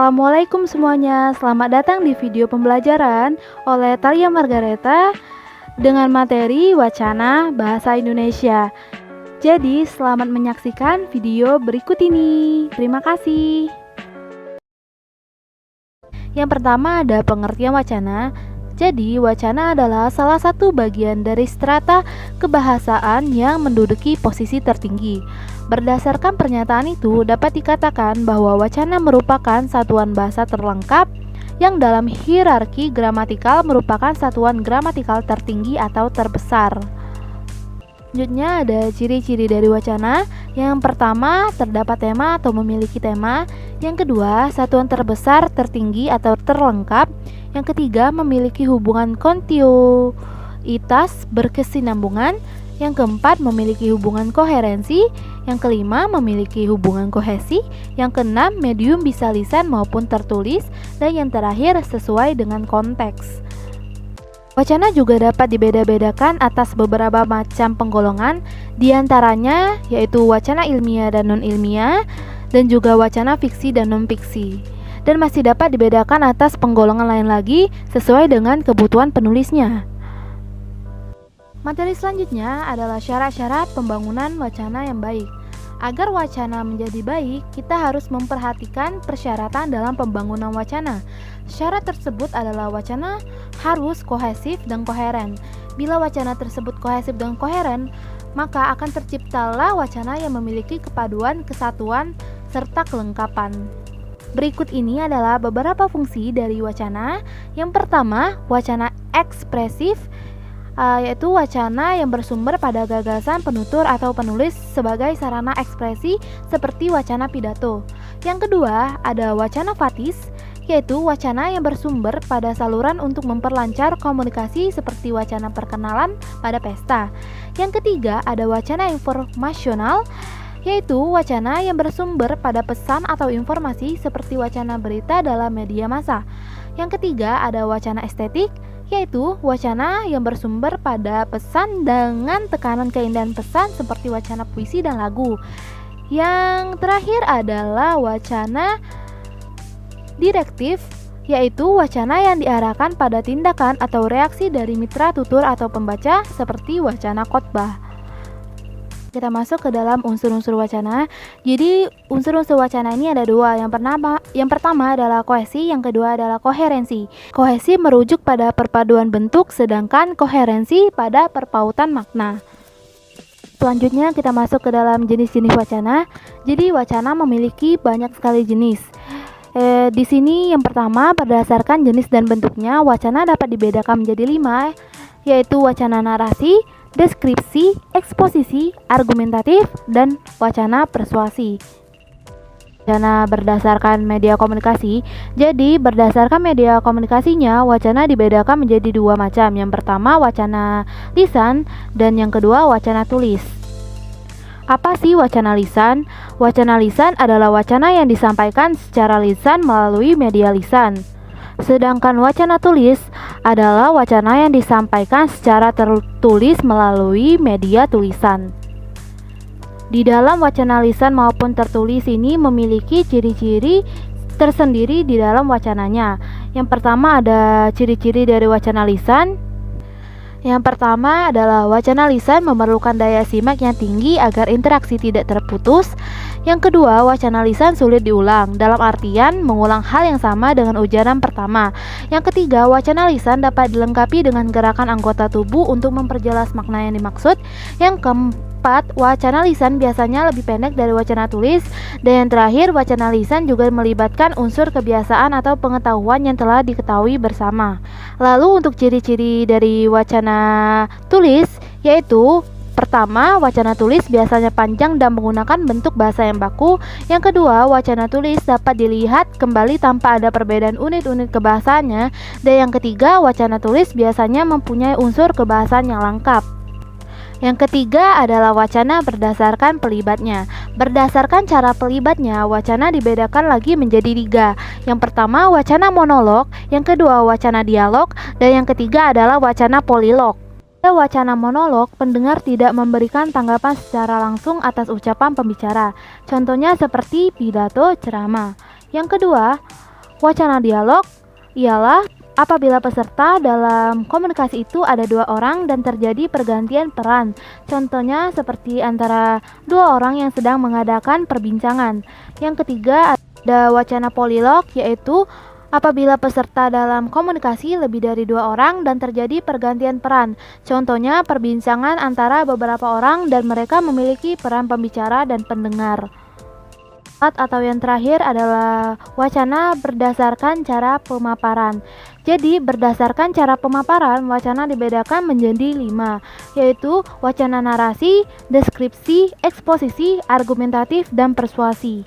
Assalamualaikum semuanya, selamat datang di video pembelajaran oleh Thalia Margaretha dengan materi wacana bahasa Indonesia. Jadi, selamat menyaksikan video berikut ini. Terima kasih. Yang pertama ada pengertian wacana. Jadi, wacana adalah salah satu bagian dari strata kebahasaan yang menduduki posisi tertinggi. Berdasarkan pernyataan itu, dapat dikatakan bahwa wacana merupakan satuan bahasa terlengkap yang dalam hierarki gramatikal merupakan satuan gramatikal tertinggi atau terbesar. Selanjutnya ada ciri-ciri dari wacana. Yang pertama, terdapat tema atau memiliki tema. Yang kedua, satuan terbesar, tertinggi atau terlengkap. Yang ketiga, memiliki hubungan kontinuitas berkesinambungan. Yang keempat, memiliki hubungan koherensi. Yang kelima, memiliki hubungan kohesi. Yang keenam, medium bisa lisan maupun tertulis. Dan yang terakhir, sesuai dengan konteks. Wacana juga dapat dibeda-bedakan atas beberapa macam penggolongan, diantaranya yaitu wacana ilmiah dan non-ilmiah, dan juga wacana fiksi dan non-fiksi. Dan masih dapat dibedakan atas penggolongan lain lagi sesuai dengan kebutuhan penulisnya. Materi selanjutnya adalah syarat-syarat pembangunan wacana yang baik. Agar wacana menjadi baik, kita harus memperhatikan persyaratan dalam pembangunan wacana. Syarat tersebut adalah wacana harus kohesif dan koheren. Bila wacana tersebut kohesif dan koheren, maka akan terciptalah wacana yang memiliki kepaduan, kesatuan, serta kelengkapan. Berikut ini adalah beberapa fungsi dari wacana. Yang pertama, wacana ekspresif, yaitu wacana yang bersumber pada gagasan penutur atau penulis sebagai sarana ekspresi seperti wacana pidato. Yang kedua, ada wacana fatis, yaitu wacana yang bersumber pada saluran untuk memperlancar komunikasi seperti wacana perkenalan pada pesta. Yang ketiga, ada wacana informasional, yaitu wacana yang bersumber pada pesan atau informasi seperti wacana berita dalam media massa. Yang ketiga, ada wacana estetik, yaitu wacana yang bersumber pada pesan dengan tekanan keindahan pesan seperti wacana puisi dan lagu. Yang terakhir adalah wacana direktif, yaitu wacana yang diarahkan pada tindakan atau reaksi dari mitra tutur atau pembaca seperti wacana khotbah. Kita masuk ke dalam unsur-unsur wacana. Jadi unsur-unsur wacana ini ada dua. Yang pertama adalah kohesi, yang kedua adalah koherensi. Kohesi merujuk pada perpaduan bentuk, sedangkan koherensi pada perpautan makna. Selanjutnya kita masuk ke dalam jenis-jenis wacana. Jadi wacana memiliki banyak sekali jenis. Di sini yang pertama, berdasarkan jenis dan bentuknya, wacana dapat dibedakan menjadi 5, yaitu wacana narasi, deskripsi, eksposisi, argumentatif, dan wacana persuasi. Wacana berdasarkan media komunikasi. Jadi berdasarkan media komunikasinya, wacana dibedakan menjadi 2 macam. Yang pertama wacana lisan dan yang kedua wacana tulis. Apa sih wacana lisan? Wacana lisan adalah wacana yang disampaikan secara lisan melalui media lisan. Sedangkan wacana tulis adalah wacana yang disampaikan secara tertulis melalui media tulisan. Di dalam wacana lisan maupun tertulis ini memiliki ciri-ciri tersendiri di dalam wacananya. Yang pertama ada ciri-ciri dari wacana lisan. Yang pertama adalah wacana lisan memerlukan daya simak yang tinggi agar interaksi tidak terputus. Yang kedua, wacana lisan sulit diulang, dalam artian mengulang hal yang sama dengan ujaran pertama. Yang ketiga, wacana lisan dapat dilengkapi dengan gerakan anggota tubuh untuk memperjelas makna yang dimaksud. Yang keempat, wacana lisan biasanya lebih pendek dari wacana tulis. Dan yang terakhir, wacana lisan juga melibatkan unsur kebiasaan atau pengetahuan yang telah diketahui bersama. Lalu untuk ciri-ciri dari wacana tulis, yaitu pertama, wacana tulis biasanya panjang dan menggunakan bentuk bahasa yang baku. Yang kedua, wacana tulis dapat dilihat kembali tanpa ada perbedaan unit-unit kebahasaannya. Dan yang ketiga, wacana tulis biasanya mempunyai unsur kebahasaan yang lengkap. Yang ketiga adalah wacana berdasarkan pelibatnya. Berdasarkan cara pelibatnya, wacana dibedakan lagi menjadi 3. Yang pertama, wacana monolog. Yang kedua, wacana dialog. Dan yang ketiga adalah wacana polilog. Pada wacana monolog, pendengar tidak memberikan tanggapan secara langsung atas ucapan pembicara. Contohnya seperti pidato ceramah. Yang kedua, Wacana dialog ialah apabila peserta dalam komunikasi itu ada dua orang dan terjadi pergantian peran. Contohnya seperti antara dua orang yang sedang mengadakan perbincangan. Yang ketiga ada wacana polilog, yaitu apabila peserta dalam komunikasi lebih dari dua orang dan terjadi pergantian peran. Contohnya perbincangan antara beberapa orang dan mereka memiliki peran pembicara dan pendengar. Atau yang terakhir adalah wacana berdasarkan cara pemaparan. Jadi berdasarkan cara pemaparan, wacana dibedakan menjadi 5, yaitu wacana narasi, deskripsi, eksposisi, argumentatif, dan persuasi.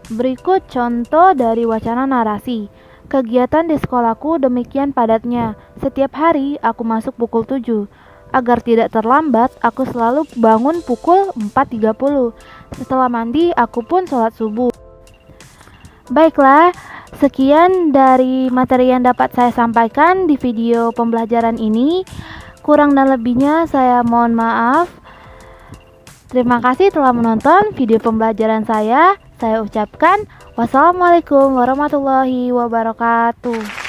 Berikut contoh dari wacana narasi. Kegiatan di sekolahku demikian padatnya. Setiap hari aku masuk pukul 7. Agar tidak terlambat, aku selalu bangun pukul 4.30. Setelah mandi, aku pun sholat subuh. Baiklah, sekian dari materi yang dapat saya sampaikan di video pembelajaran ini. Kurang dan lebihnya saya mohon maaf. Terima kasih telah menonton video pembelajaran saya. Saya ucapkan wassalamualaikum warahmatullahi wabarakatuh.